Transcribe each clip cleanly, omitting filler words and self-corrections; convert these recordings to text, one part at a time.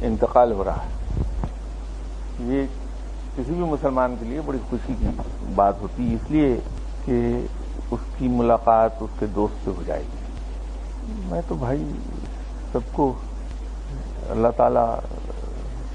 انتقال ہو رہا ہے، یہ کسی بھی مسلمان کے لیے بڑی خوشی کی بات ہوتی ہے، اس لیے کہ اس کی ملاقات اس کے دوست سے ہو جائے گی۔ میں تو بھائی سب کو اللہ تعالیٰ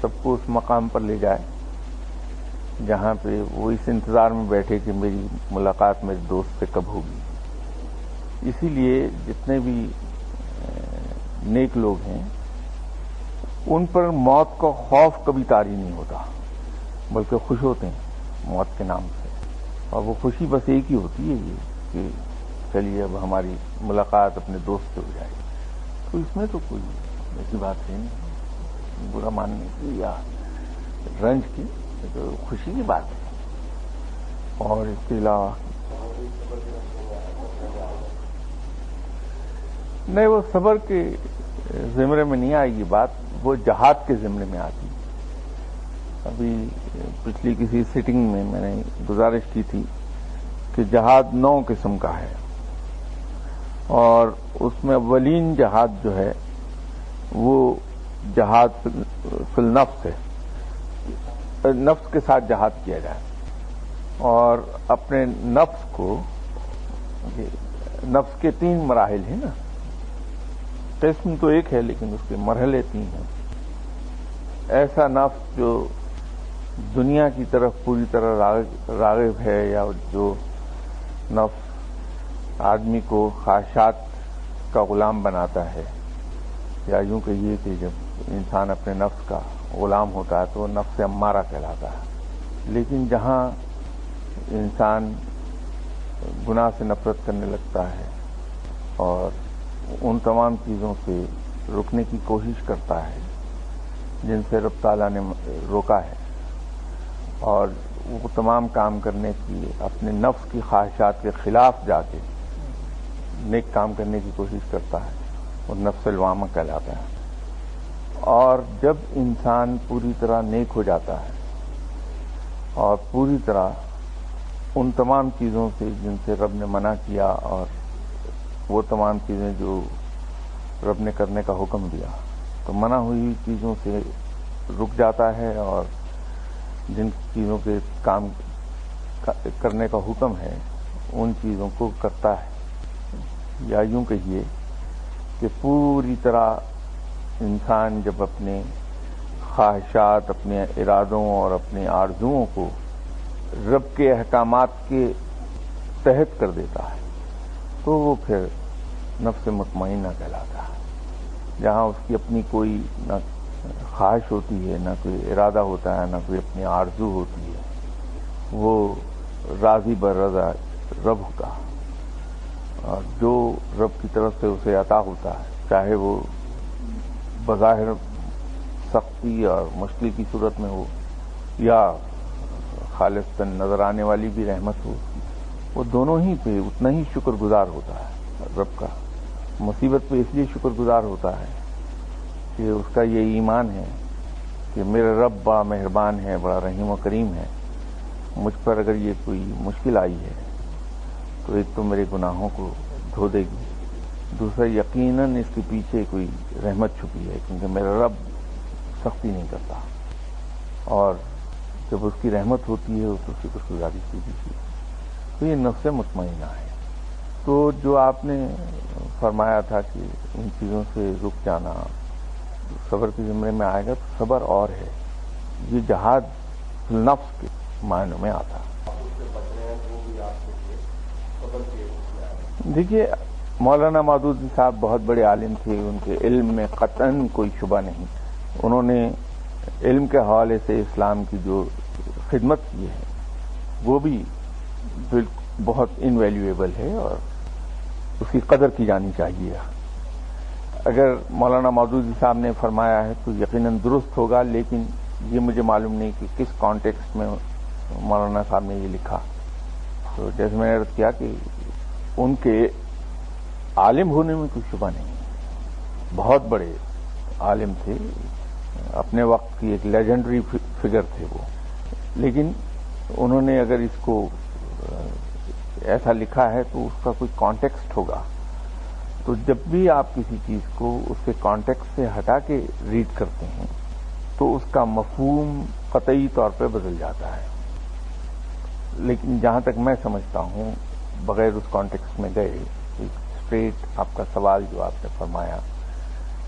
سب کو اس مقام پر لے جائے جہاں پہ وہ اس انتظار میں بیٹھے کہ میری ملاقات میرے دوست سے کب ہوگی۔ اسی لیے جتنے بھی نیک لوگ ہیں ان پر موت کا خوف کبھی طاری نہیں ہوتا، بلکہ خوش ہوتے ہیں موت کے نام سے، اور وہ خوشی بس ایک ہی ہوتی ہے یہ کہ چلیے اب ہماری ملاقات اپنے دوست سے ہو جائے گی۔ تو اس میں تو کوئی ایسی بات ہے نہیں برا ماننے کی یا رنج کی، تو خوشی کی بات ہے۔ اور اس کے علاوہ نہیں، وہ صبر کے زمرے میں نہیں آئے گی بات، وہ جہاد کے زمرے میں آتی۔ ابھی پچھلی کسی سیٹنگ میں نے گزارش کی تھی کہ جہاد 9 قسم کا ہے، اور اس میں اولین جہاد جو ہے وہ جہاد فی النفس ہے، نفس کے ساتھ جہاد کیا جائے، اور اپنے نفس کو، نفس کے 3 مراحل ہیں نا، قسم تو ایک ہے لیکن اس کے مرحلے 3 ہیں۔ ایسا نفس جو دنیا کی طرف پوری طرح راغب ہے، یا جو نفس آدمی کو خواہشات کا غلام بناتا ہے، یا یوں کہیے کہ جب انسان اپنے نفس کا غلام ہوتا ہے تو وہ نفس امارہ کہلاتا ہے۔ لیکن جہاں انسان گناہ سے نفرت کرنے لگتا ہے اور ان تمام چیزوں سے رکنے کی کوشش کرتا ہے جن سے رب تعالیٰ نے روکا ہے، اور وہ تمام کام کرنے کی اپنے نفس کی خواہشات کے خلاف جا کے نیک کام کرنے کی کوشش کرتا ہے، اور نفس لوامہ کہلاتا ہے۔ اور جب انسان پوری طرح نیک ہو جاتا ہے اور پوری طرح ان تمام چیزوں سے جن سے رب نے منع کیا، اور وہ تمام چیزیں جو رب نے کرنے کا حکم دیا، تو منع ہوئی چیزوں سے رک جاتا ہے، اور جن چیزوں کے کام کرنے کا حکم ہے ان چیزوں کو کرتا ہے۔ یا یوں کہیے کہ پوری طرح انسان جب اپنے خواہشات، اپنے ارادوں اور اپنے آرزوؤں کو رب کے احکامات کے تحت کر دیتا ہے تو وہ پھر نفس مطمئنہ کہلاتا ہے، جہاں اس کی اپنی کوئی نہ خواہش ہوتی ہے، نہ کوئی ارادہ ہوتا ہے، نہ کوئی اپنی آرزو ہوتی ہے، وہ راضی برضا رب ہوتا ہے، اور جو رب کی طرف سے اسے عطا ہوتا ہے، چاہے وہ بظاہر سختی اور مشکل کی صورت میں ہو یا خالصتاً نظر آنے والی بھی رحمت ہو، وہ دونوں ہی پہ اتنا ہی شکر گزار ہوتا ہے رب کا۔ مصیبت پہ اس لیے شکر گزار ہوتا ہے کہ اس کا یہ ایمان ہے کہ میرا رب بڑا مہربان ہے، بڑا رحیم و کریم ہے، مجھ پر اگر یہ کوئی مشکل آئی ہے تو ایک تو میرے گناہوں کو دھو دے گی، دوسرا یقیناً اس کے پیچھے کوئی رحمت چھپی ہے، کیونکہ میرا رب سختی نہیں کرتا، اور جب اس کی رحمت ہوتی ہے تو شکر گزاری سیدھی سی، تو یہ نفس مطمئنہ ہے۔ تو جو آپ نے فرمایا تھا کہ ان چیزوں سے رک جانا صبر کے زمرے میں آئے گا، تو صبر اور ہے، یہ جہاد نفس کے معنوں میں آتا ہے۔ دیکھیے، مولانا مودودی صاحب بہت بڑے عالم تھے، ان کے علم میں قطعاً کوئی شبہ نہیں، انہوں نے علم کے حوالے سے اسلام کی جو خدمت کی ہے وہ بھی بہت انویلیویبل ہے، اور اس کی قدر کی جانی چاہیے۔ اگر مولانا مودودی صاحب نے فرمایا ہے تو یقیناً درست ہوگا، لیکن یہ مجھے معلوم نہیں کہ کس کانٹیکسٹ میں مولانا صاحب نے یہ لکھا۔ تو جیسے میں نے عرض کیا کہ ان کے عالم ہونے میں کوئی شبہ نہیں، بہت بڑے عالم تھے، اپنے وقت کی ایک لیجنڈری فگر تھے وہ، لیکن انہوں نے اگر اس کو ایسا لکھا ہے تو اس کا کوئی کانٹیکسٹ ہوگا۔ تو جب بھی آپ کسی چیز کو اس کے کانٹیکسٹ سے ہٹا کے ریڈ کرتے ہیں تو اس کا مفہوم قطعی طور پہ بدل جاتا ہے. لیکن جہاں تک میں سمجھتا ہوں بغیر اس کانٹیکسٹ میں گئے، اسٹریٹ آپ کا سوال جو آپ نے فرمایا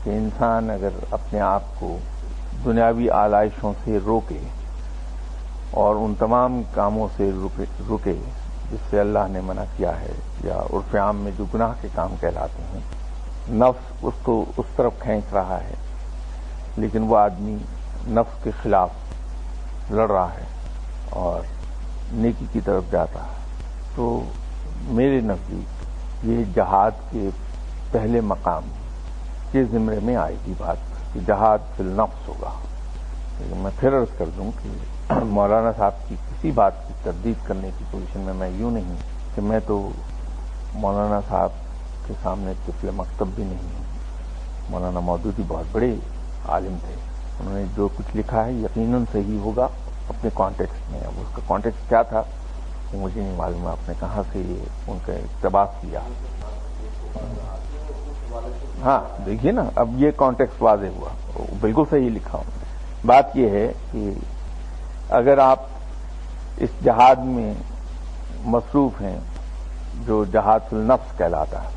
کہ انسان اگر اپنے آپ کو دنیاوی آلائشوں سے روکے اور ان تمام کاموں سے رکے جس سے اللہ نے منع کیا ہے یا عرف عام میں جو گناہ کے کام کہلاتے ہیں، نفس اس کو اس طرف کھینچ رہا ہے لیکن وہ آدمی نفس کے خلاف لڑ رہا ہے اور نیکی کی طرف جاتا ہے، تو میرے نزدیک یہ جہاد کے پہلے مقام کے زمرے میں آئے گی بات کہ جہاد فی النفس ہوگا. لیکن میں پھر عرض کر دوں کہ مولانا صاحب کی کسی بات کی تردید کرنے کی پوزیشن میں یوں نہیں کہ میں تو مولانا صاحب کے سامنے طفل مکتب بھی نہیں ہوں. مولانا مودودی بہت بڑے عالم تھے، انہوں نے جو کچھ لکھا ہے یقیناً صحیح ہوگا اپنے کانٹیکسٹ میں. اب اس کا کانٹیکسٹ کیا تھا وہ مجھے نہیں معلوم ہے، آپ نے کہاں سے یہ ان کا اقتباس کیا. ہاں دیکھیے نا، اب یہ کانٹیکسٹ واضح ہوا، بالکل صحیح لکھا ہوں. بات یہ ہے کہ اگر آپ اس جہاد میں مصروف ہیں جو جہاد فی النفس کہلاتا ہے،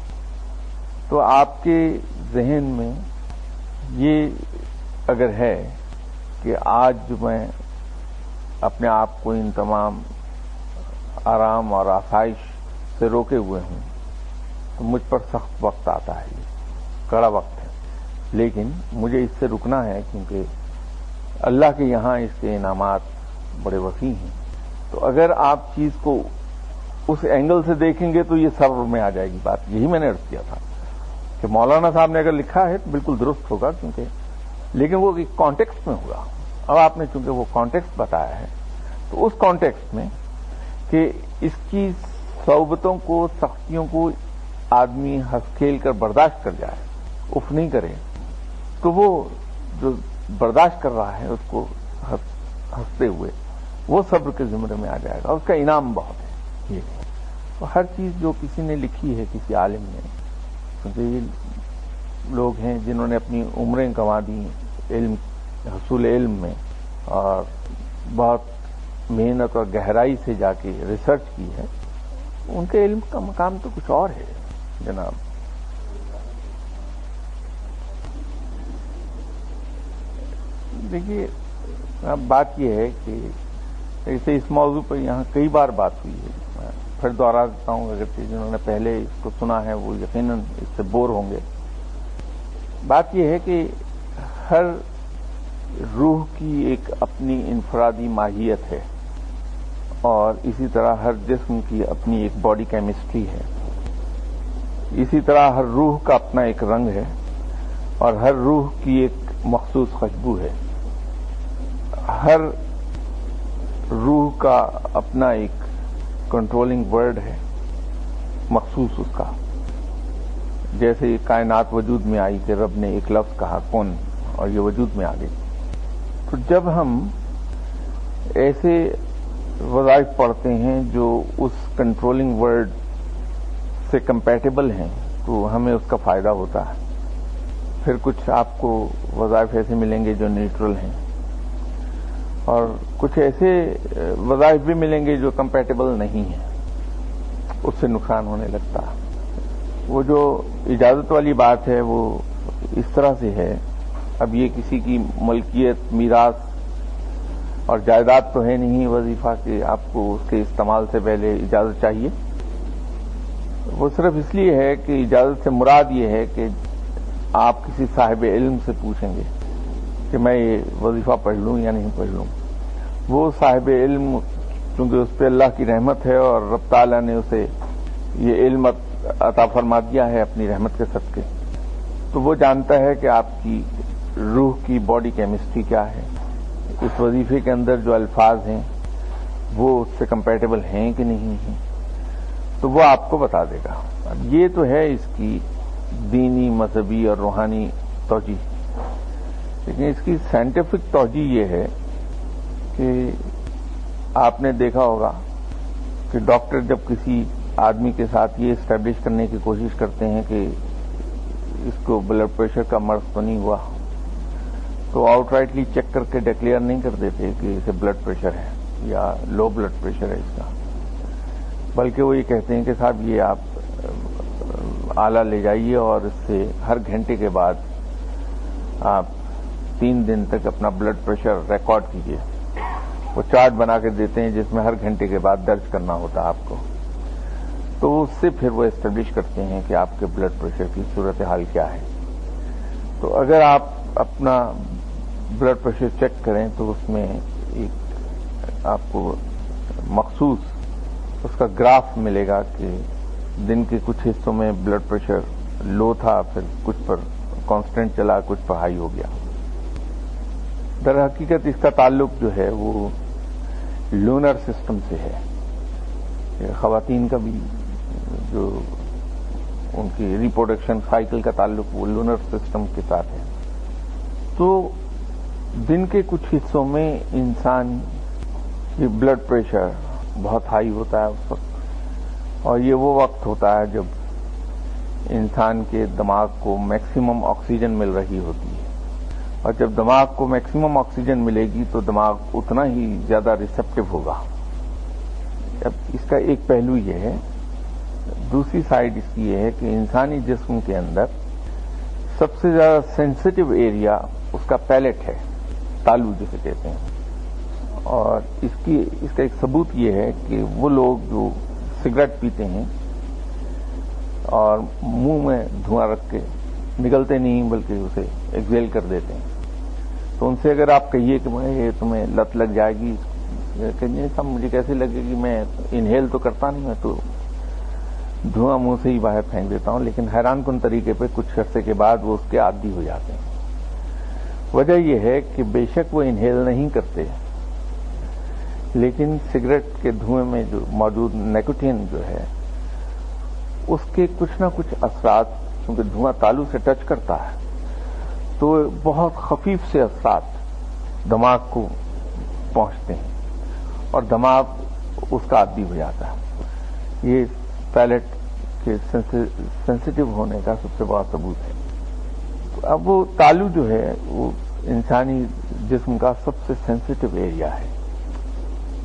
تو آپ کے ذہن میں یہ اگر ہے کہ آج جو میں اپنے آپ کو ان تمام آرام اور آسائش سے روکے ہوئے ہوں تو مجھ پر سخت وقت آتا ہے، یہ کڑا وقت ہے، لیکن مجھے اس سے رکنا ہے کیونکہ اللہ کے یہاں اس کے انعامات بڑے وسیع ہیں. تو اگر آپ چیز کو اس اینگل سے دیکھیں گے تو یہ صبر میں آ جائے گی بات. یہی میں نے عرض کیا تھا کہ مولانا صاحب نے اگر لکھا ہے تو بالکل درست ہوگا، کیونکہ لیکن وہ ایک کانٹیکسٹ میں ہوگا. اب آپ نے چونکہ وہ کانٹیکسٹ بتایا ہے تو اس کانٹیکسٹ میں کہ اس کی صعوبتوں کو، سختیوں کو آدمی ہنس کھیل کر برداشت کر جائے، اف نہیں کرے، تو وہ جو برداشت کر رہا ہے اس کو ہنستے ہوئے وہ صبر کے زمرے میں آ جائے گا. اس کا انعام بہت ہے. یہ تو ہر چیز جو کسی نے لکھی ہے کسی عالم نے، کیونکہ یہ لوگ ہیں جنہوں نے اپنی عمریں گنوا دی علم حصول علم میں اور بہت محنت اور گہرائی سے جا کے ریسرچ کی ہے، ان کے علم کا مقام تو کچھ اور ہے جناب. دیکھیے اب بات یہ ہے کہ ایسے اس موضوع پر یہاں کئی بار بات ہوئی ہے. میں پھر دوہرا دیتا ہوں، اگر جنہوں نے پہلے اس کو سنا ہے وہ یقیناً اس سے بور ہوں گے. بات یہ ہے کہ ہر روح کی ایک اپنی انفرادی ماہیت ہے اور اسی طرح ہر جسم کی اپنی ایک باڈی کیمسٹری ہے. اسی طرح ہر روح کا اپنا ایک رنگ ہے اور ہر روح کی ایک مخصوص خوشبو ہے. ہر روح کا اپنا ایک کنٹرولنگ ورڈ ہے مخصوص اس کا. جیسے کائنات وجود میں آئی کہ رب نے ایک لفظ کہا کون، اور یہ وجود میں آ گئی. تو جب ہم ایسے وظائف پڑھتے ہیں جو اس کنٹرولنگ ورڈ سے کمپیٹیبل ہیں تو ہمیں اس کا فائدہ ہوتا ہے. پھر کچھ آپ کو وظائف ایسے ملیں گے جو نیوٹرل ہیں اور کچھ ایسے وظائف بھی ملیں گے جو کمپیٹیبل نہیں ہیں، اس سے نقصان ہونے لگتا ہے. وہ جو اجازت والی بات ہے وہ اس طرح سے ہے، اب یہ کسی کی ملکیت، میراث اور جائیداد تو ہے نہیں وظیفہ کہ آپ کو اس کے استعمال سے پہلے اجازت چاہیے. وہ صرف اس لیے ہے کہ اجازت سے مراد یہ ہے کہ آپ کسی صاحب علم سے پوچھیں گے کہ میں یہ وظیفہ پڑھ لوں یا نہیں پڑھ لوں. وہ صاحب علم چونکہ اس پہ اللہ کی رحمت ہے اور رب تعالیٰ نے اسے یہ علم عطا فرما دیا ہے اپنی رحمت کے صدقے، تو وہ جانتا ہے کہ آپ کی روح کی باڈی کیمسٹری کیا ہے، اس وظیفے کے اندر جو الفاظ ہیں وہ اس سے کمپیٹیبل ہیں کہ نہیں ہیں، تو وہ آپ کو بتا دے گا. اب یہ تو ہے اس کی دینی، مذہبی اور روحانی توجہ، لیکن اس کی سائنٹیفک توجہ یہ ہے کہ آپ نے دیکھا ہوگا کہ ڈاکٹر جب کسی آدمی کے ساتھ یہ اسٹیبلش کرنے کی کوشش کرتے ہیں کہ اس کو بلڈ پریشر کا مرض تو نہیں ہوا، تو آؤٹ رائٹلی چیک کر کے ڈکلیئر نہیں کر دیتے کہ اسے بلڈ پریشر ہے یا لو بلڈ پریشر ہے اس کا، بلکہ وہ یہ کہتے ہیں کہ صاحب یہ آپ آلہ لے جائیے اور اس سے ہر گھنٹے کے بعد آپ 3 دن تک اپنا بلڈ پریشر ریکارڈ کیجیے۔ وہ چارٹ بنا کے دیتے ہیں جس میں ہر گھنٹے کے بعد درج کرنا ہوتا ہے آپ کو، تو اس سے پھر وہ اسٹیبلش کرتے ہیں کہ آپ کے بلڈ پریشر کی صورتحال کیا ہے۔ تو اگر آپ اپنا بلڈ پریشر چیک کریں تو اس میں ایک آپ کو مخصوص اس کا گراف ملے گا کہ دن کے کچھ حصوں میں بلڈ پریشر لو تھا، پھر کچھ پر کانسٹنٹ چلا، کچھ پر ہائی ہو گیا۔ در حقیقت اس کا تعلق جو ہے وہ لونر سسٹم سے ہے۔ خواتین کا بھی جو ان کی ریپروڈکشن سائیکل کا تعلق وہ لونر سسٹم کے ساتھ ہے۔ تو دن کے کچھ حصوں میں انسان کی بلڈ پریشر بہت ہائی ہوتا ہے اس وقت، اور یہ وہ وقت ہوتا ہے جب انسان کے دماغ کو میکسیمم آکسیجن مل رہی ہوتی ہے، اور جب دماغ کو میکسیمم آکسیجن ملے گی تو دماغ اتنا ہی زیادہ ریسیپٹیو ہوگا۔ اب اس کا ایک پہلو یہ ہے، دوسری سائڈ اس کی یہ ہے کہ انسانی جسم کے اندر سب سے زیادہ سینسٹیو ایریا اس کا پیلٹ ہے، تالو جسے کہتے ہیں۔ اور اس کا ایک ثبوت یہ ہے کہ وہ لوگ جو سگریٹ پیتے ہیں اور منہ میں دھواں رکھ کے نگلتے نہیں بلکہ اسے ایکزیل کر دیتے ہیں، تو ان سے اگر آپ کہیے کہ یہ تمہیں لت لگ جائے گی، کہ سب مجھے کیسے لگے گی، میں انہیل تو کرتا نہیں، میں تو دھواں منہ سے ہی باہر پھینک دیتا ہوں، لیکن حیران کن طریقے پہ کچھ عرصے کے بعد وہ اس کے عادی ہو جاتے ہیں۔ وجہ یہ ہے کہ بے شک وہ انہیل نہیں کرتے، لیکن سگریٹ کے دھوئیں میں جو موجود نیکوٹین جو ہے اس کے کچھ نہ کچھ اثرات، کیونکہ دھواں تالو سے ٹچ کرتا ہے تو بہت خفیف سے اثرات دماغ کو پہنچتے ہیں اور دماغ اس کا عادی ہو جاتا ہے۔ یہ پیلٹ کے سینسٹیو ہونے کا سب سے بڑا ثبوت ہے۔ اب وہ تالو جو ہے وہ انسانی جسم کا سب سے سینسٹیو ایریا ہے۔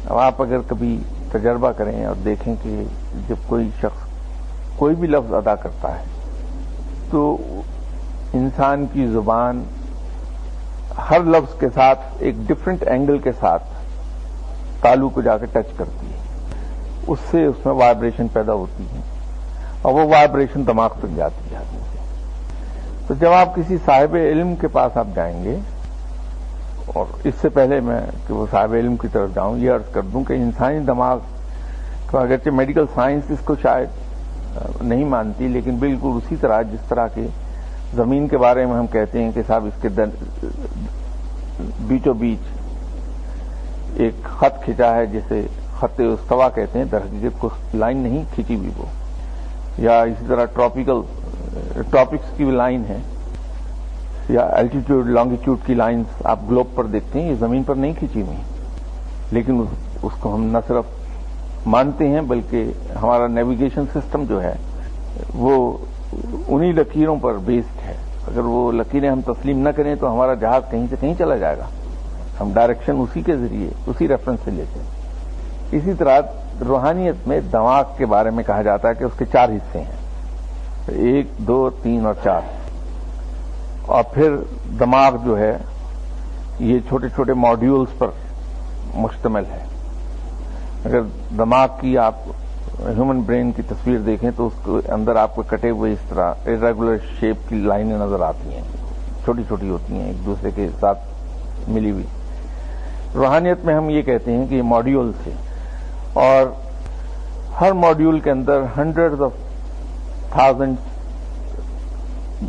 اب آپ اگر کبھی تجربہ کریں اور دیکھیں کہ جب کوئی شخص کوئی بھی لفظ ادا کرتا ہے تو انسان کی زبان ہر لفظ کے ساتھ ایک ڈفرنٹ اینگل کے ساتھ تالو کو جا کے ٹچ کرتی ہے، اس سے اس میں وائبریشن پیدا ہوتی ہے اور وہ وائبریشن دماغ تک جاتی ہے۔ تو جب آپ کسی صاحب علم کے پاس آپ جائیں گے، اور اس سے پہلے میں کہ وہ صاحب علم کی طرف جاؤں یہ عرض کر دوں کہ انسانی دماغ کو اگرچہ میڈیکل سائنس اس کو شاید نہیں مانتی، لیکن بالکل اسی طرح جس طرح کے زمین کے بارے میں ہم کہتے ہیں کہ صاحب اس کے بیچوں بیچ ایک خط کھینچا ہے جسے خط استوا کہتے ہیں، در حقیقت کو لائن نہیں کھینچی ہوئی وہ، یا اسی طرح ٹاپکس کی لائن ہے، یا الٹیٹیوڈ لانگیٹیوڈ کی لائنز آپ گلوب پر دیکھتے ہیں، یہ زمین پر نہیں کھینچی ہوئی، لیکن اس کو ہم نہ صرف مانتے ہیں بلکہ ہمارا نیویگیشن سسٹم جو ہے وہ انہی لکیروں پر بیسڈ ہے۔ اگر وہ لکیریں ہم تسلیم نہ کریں تو ہمارا جہاز کہیں سے کہیں چلا جائے گا، ہم ڈائریکشن اسی کے ذریعے اسی ریفرنس سے لیتے ہیں۔ اسی طرح روحانیت میں دماغ کے بارے میں کہا جاتا ہے کہ اس کے 4 حصے ہیں، 1 2 3 اور 4، اور پھر دماغ جو ہے یہ چھوٹے چھوٹے ماڈیولز پر مشتمل ہے۔ اگر دماغ کی آپ ہیومن برین کی تصویر دیکھیں تو اس کے اندر آپ کو کٹے ہوئے اس طرح ارریگولر شیپ کی لائنیں نظر آتی ہیں، چھوٹی چھوٹی ہوتی ہیں ایک دوسرے کے ساتھ ملی ہوئی۔ روحانیت میں ہم یہ کہتے ہیں کہ یہ ماڈیولز ہیں، اور ہر ماڈیول کے اندر hundreds of thousand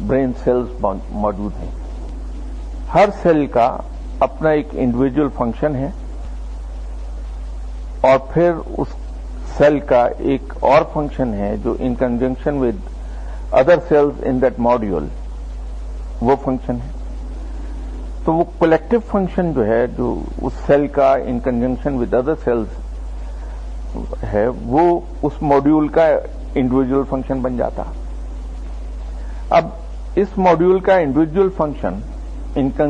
brain cells موجود ہیں۔ ہر سیل کا اپنا ایک انڈیویجول فنکشن ہے، اور پھر اس سیل کا ایک اور فنکشن ہے جو in conjunction with other cells in that module وہ فنکشن ہے۔ تو وہ کولیکٹو فنکشن جو ہے جو اس سیل کا in conjunction with other cells ہے وہ اس ماڈیول کا انڈیویجول فنکشن بن جاتا۔ اب اس ماڈیول کا انڈیویجول فنکشن ان